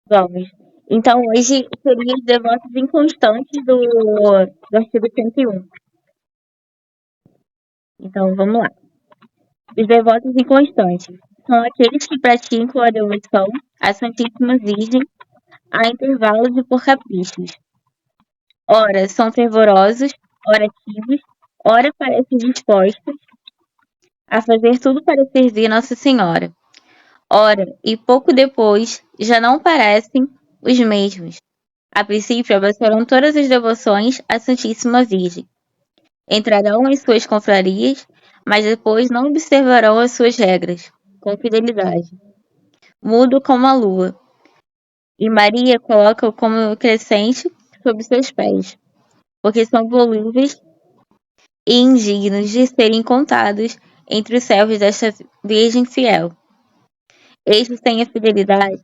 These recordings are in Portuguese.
Vamos. Então, hoje seria os devotos inconstantes do artigo 101. Então, vamos lá. Os devotos inconstantes são aqueles que praticam a devoção à Santíssima Virgem a intervalos e por caprichos. Ora são fervorosos, ora tímidos, ora parecem dispostos a fazer tudo para servir Nossa Senhora. Ora, e pouco depois, já não parecem os mesmos. A princípio, abraçarão todas as devoções à Santíssima Virgem. Entrarão em suas confrarias, mas depois não observarão as suas regras, com fidelidade. Mudo como a lua. E Maria coloca-o como crescente sob seus pés, porque são volúveis e indignos de serem contados entre os servos desta Virgem fiel. Estes têm a fidelidade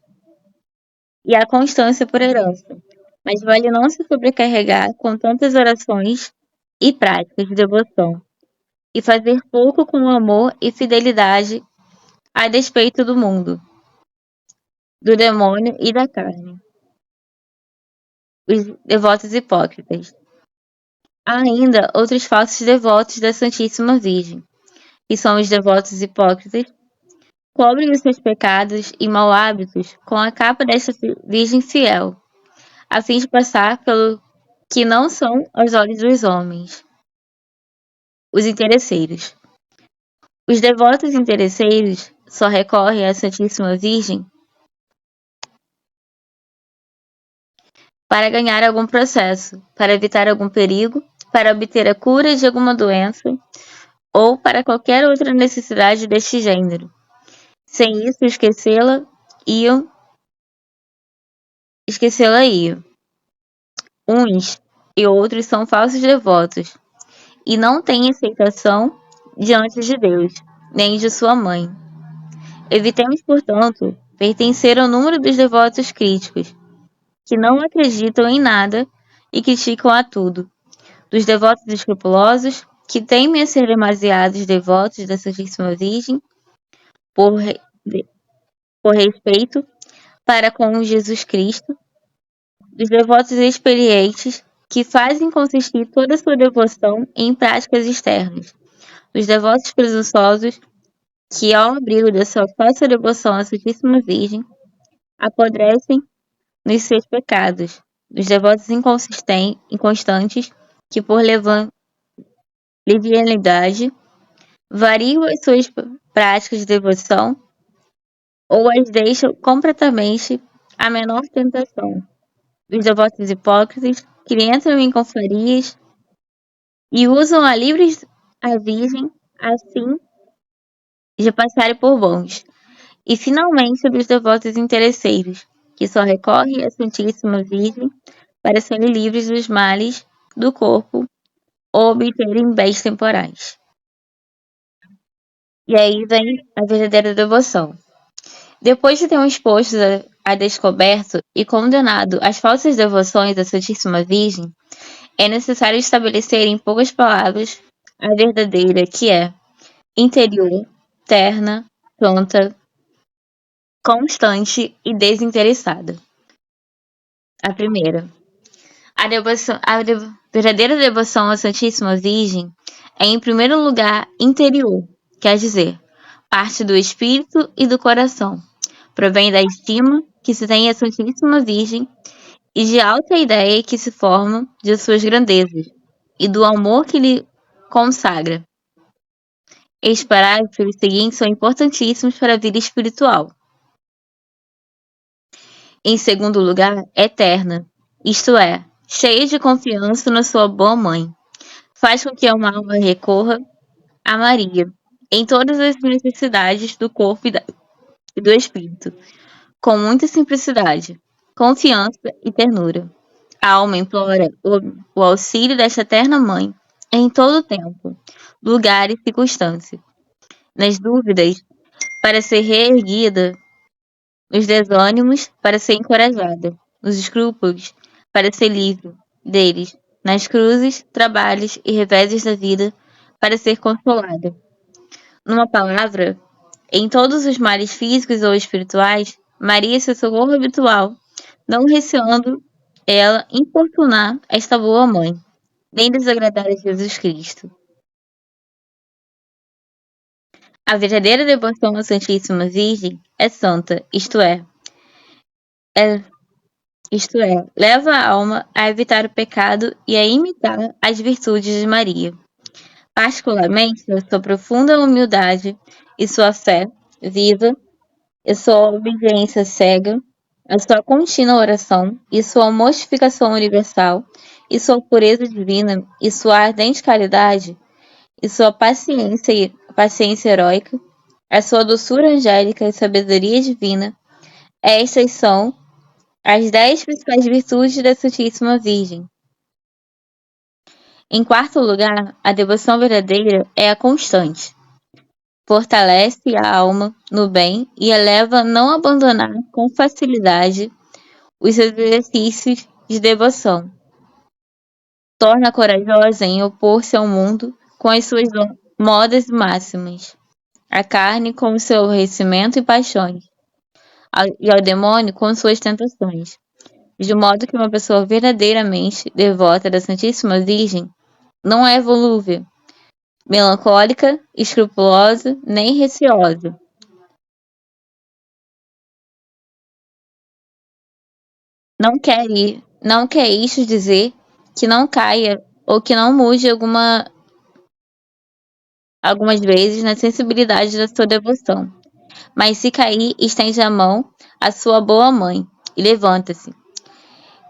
e a constância por herança, mas vale não se sobrecarregar com tantas orações e práticas de devoção, e fazer pouco com amor e fidelidade a despeito do mundo, do demônio e da carne. Os devotos hipócritas. Há ainda outros falsos devotos da Santíssima Virgem, que são os devotos hipócritas, cobrem os seus pecados e mau hábitos com a capa desta Virgem fiel, a fim de passar pelo que não são aos olhos dos homens, os interesseiros. Os devotos interesseiros só recorrem à Santíssima Virgem para ganhar algum processo, para evitar algum perigo, para obter a cura de alguma doença ou para qualquer outra necessidade deste gênero. Sem isso, esquecê-la-iam. Uns e outros são falsos devotos e não têm aceitação diante de Deus, nem de sua mãe. Evitemos, portanto, pertencer ao número dos devotos críticos, que não acreditam em nada e criticam a tudo, dos devotos escrupulosos, que temem a ser demasiados devotos da Santíssima Virgem, por, por respeito para com Jesus Cristo, dos devotos experientes, que fazem consistir toda a sua devoção em práticas externas, dos devotos presunçosos, que ao abrigo da sua falsa devoção à Santíssima Virgem, apodrecem nos seus pecados, dos devotos inconstantes, que por levianidade variam as suas práticas de devoção ou as deixam completamente à menor tentação, dos devotos hipócritas, que entram em confrarias e usam a Virgem assim de passarem por bons. E finalmente dos devotos interesseiros, que só recorrem à Santíssima Virgem para serem livres dos males do corpo ou obterem bens temporais. E aí vem a verdadeira devoção. Depois de ter exposto a descoberto e condenado as falsas devoções à Santíssima Virgem, é necessário estabelecer em poucas palavras a verdadeira, que é interior, terna, santa, constante e desinteressada. A primeira. Verdadeira devoção à Santíssima Virgem é, em primeiro lugar, interior, quer dizer, parte do espírito e do coração. Provém da estima que se tem à Santíssima Virgem e de alta ideia que se forma de suas grandezas e do amor que lhe consagra. Estes parágrafos seguintes são importantíssimos para a vida espiritual. Em segundo lugar, eterna, isto é, cheia de confiança na sua boa mãe. Faz com que uma alma recorra a Maria em todas as necessidades do corpo e do espírito, com muita simplicidade, confiança e ternura. A alma implora o auxílio desta eterna mãe em todo tempo, lugar e circunstância. Nas dúvidas, para ser reerguida, nos desânimos, para ser encorajada, nos escrúpulos, para ser livre deles, nas cruzes, trabalhos e reveses da vida, para ser consolada. Numa palavra, em todos os males físicos ou espirituais, Maria é seu socorro habitual não receando ela importunar esta boa mãe, nem desagradar a Jesus Cristo. A verdadeira devoção à Santíssima Virgem é santa, é, isto é, leva a alma a evitar o pecado e a imitar as virtudes de Maria. Particularmente, sua profunda humildade e sua fé viva, e sua obediência cega, a sua contínua oração e sua mortificação universal, e sua pureza divina, e sua ardente caridade, e sua paciência heróica, a sua doçura angélica e sabedoria divina, estas são as 10 principais virtudes da Santíssima Virgem. Em quarto lugar, a devoção verdadeira é a constante. Fortalece a alma no bem e eleva a não abandonar com facilidade os seus exercícios de devoção. Torna corajosa em opor-se ao mundo com as suas modas máximas, à carne com o seu aborrecimento e paixões, e ao demônio com suas tentações, de modo que uma pessoa verdadeiramente devota da Santíssima Virgem não é volúvel, melancólica, escrupulosa, nem receosa. Não quer isto dizer que não caia ou que não mude algumas vezes na sensibilidade da sua devoção. Mas se cair, estende a mão à sua boa mãe e levanta-se.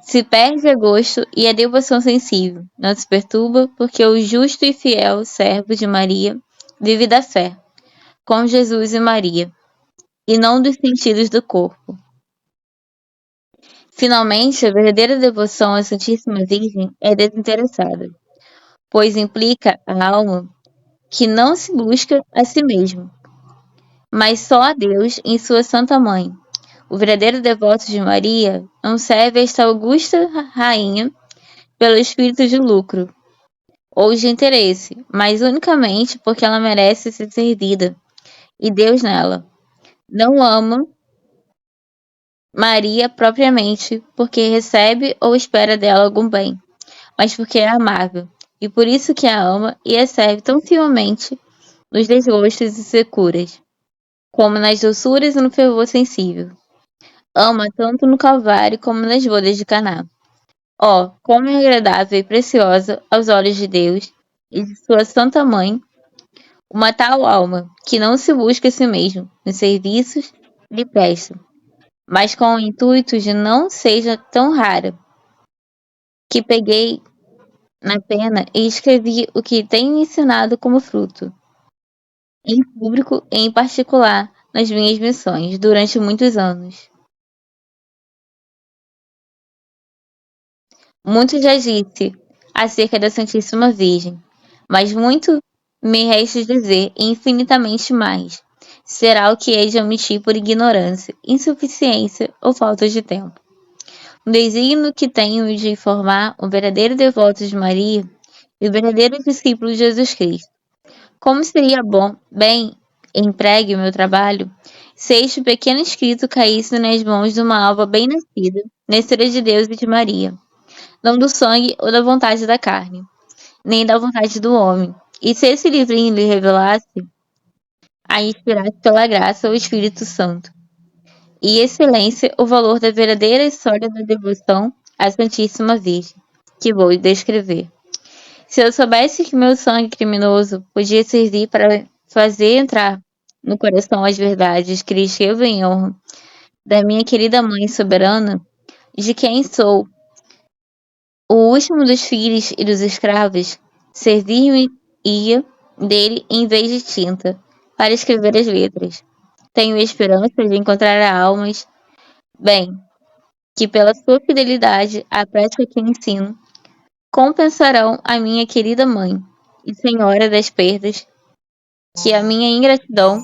Se perde a gosto e a devoção sensível, não se perturba, porque o justo e fiel servo de Maria vive da fé, com Jesus e Maria, e não dos sentidos do corpo. Finalmente, a verdadeira devoção à Santíssima Virgem é desinteressada, pois implica a alma que não se busca a si mesmo, mas só a Deus em sua Santa Mãe. O verdadeiro devoto de Maria não serve esta augusta rainha pelo espírito de lucro ou de interesse, mas unicamente porque ela merece ser servida e Deus nela. Não ama Maria propriamente porque recebe ou espera dela algum bem, mas porque é amável, e por isso que a ama e a serve tão fielmente nos desgostos e securas, como nas doçuras e no fervor sensível. Ama tanto no Calvário como nas bodas de Caná. Oh, como é agradável e preciosa aos olhos de Deus e de sua Santa Mãe uma tal alma que não se busca a si mesmo nos serviços lhe presta, mas com o intuito de não seja tão rara, que peguei na pena e escrevi o que tenho ensinado como fruto, em público e em particular nas minhas missões durante muitos anos. Muito já disse acerca da Santíssima Virgem, mas muito me resta dizer e infinitamente mais. Será o que hei de omitir por ignorância, insuficiência ou falta de tempo. O desígnio que tenho de informar o verdadeiro devoto de Maria e o verdadeiro discípulo de Jesus Cristo. Como seria bem empregue o meu trabalho, se este pequeno escrito caísse nas mãos de uma alma bem nascida, na estrela de Deus e de Maria, não do sangue ou da vontade da carne, nem da vontade do homem. E se esse livrinho lhe revelasse, a inspirasse pela graça o Espírito Santo, e excelência o valor da verdadeira história da devoção à Santíssima Virgem, que vou descrever. Se eu soubesse que meu sangue criminoso podia servir para fazer entrar no coração as verdades que lhe escrevo em honra da minha querida Mãe soberana, de quem sou o último dos filhos e dos escravos, servir-me-ia dele em vez de tinta, para escrever as letras. Tenho esperança de encontrar almas, bem, que pela sua fidelidade à prática que ensino, compensarão a minha querida mãe e senhora das perdas que a minha ingratidão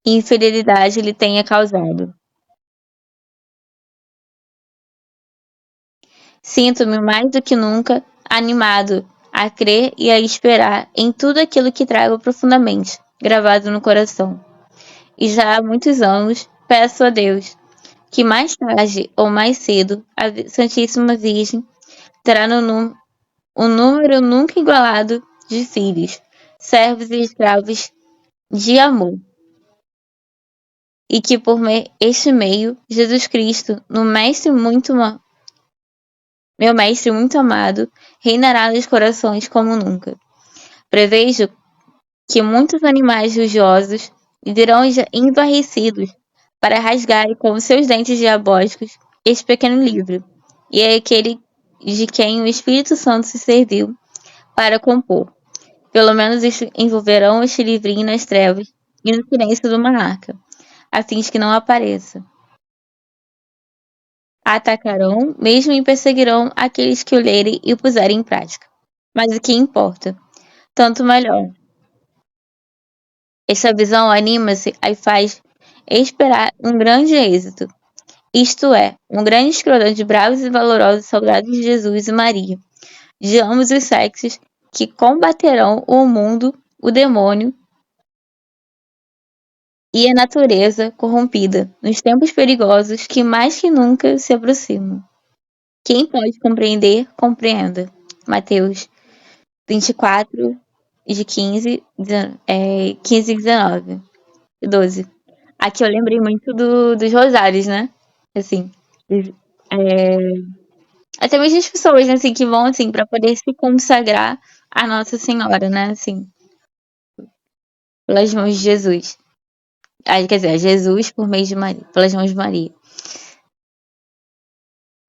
e infidelidade lhe tenha causado. Sinto-me mais do que nunca animado a crer e a esperar em tudo aquilo que trago profundamente gravado no coração. E já há muitos anos peço a Deus que mais tarde ou mais cedo a Santíssima Virgem terá um número nunca igualado de filhos, servos e escravos de amor, e que por este meio, Jesus Cristo, meu mestre muito amado, reinará nos corações como nunca. Prevejo que muitos animais jujosos virão esbarrecidos para rasgarem com seus dentes diabólicos este pequeno livro, e é aquele de quem o Espírito Santo se serviu para compor. Pelo menos envolverão este livrinho nas trevas e no silêncio de uma arca, a fim de que não apareça. Atacarão, mesmo e perseguirão aqueles que o lerem e o puserem em prática. Mas o que importa? Tanto melhor. Esta visão anima-se e faz esperar um grande êxito, isto é, um grande esquadrão de bravos e valorosos soldados de Jesus e Maria, de ambos os sexos, que combaterão o mundo, o demônio e a natureza corrompida, nos tempos perigosos que mais que nunca se aproximam. Quem pode compreender, compreenda. Mateus 24, de 15 e 19. 12. Aqui eu lembrei muito dos rosários, né? Assim, é, até mesmo as pessoas, né, assim, que vão, assim, para poder se consagrar a Nossa Senhora, né, assim, pelas mãos de Jesus. Quer dizer, a Jesus por meio de Maria, pelas mãos de Maria.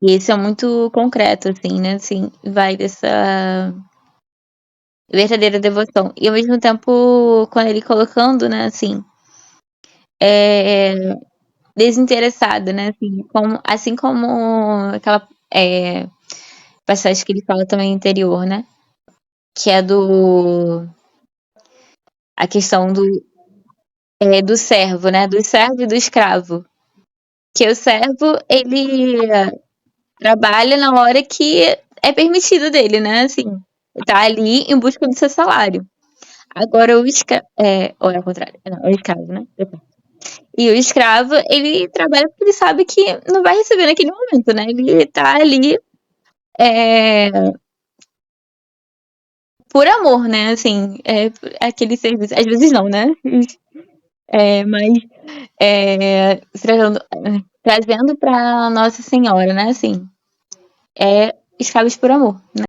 E isso é muito concreto, assim, né, assim, vai dessa verdadeira devoção. E ao mesmo tempo, quando ele colocando, né, assim, é, desinteressada, né, assim como aquela passagem que ele fala também interior, né, que é a questão do servo, né, do servo e do escravo, que o servo, ele trabalha na hora que é permitido dele, né, assim, tá ali em busca do seu salário. Agora ou é ao contrário, não, é o escravo, né? E o escravo, ele trabalha porque ele sabe que não vai receber naquele momento, né? Ele tá ali por amor, né? Assim, aquele serviço. Às vezes não, né? Mas trazendo pra Nossa Senhora, né? Assim, escravos por amor, né?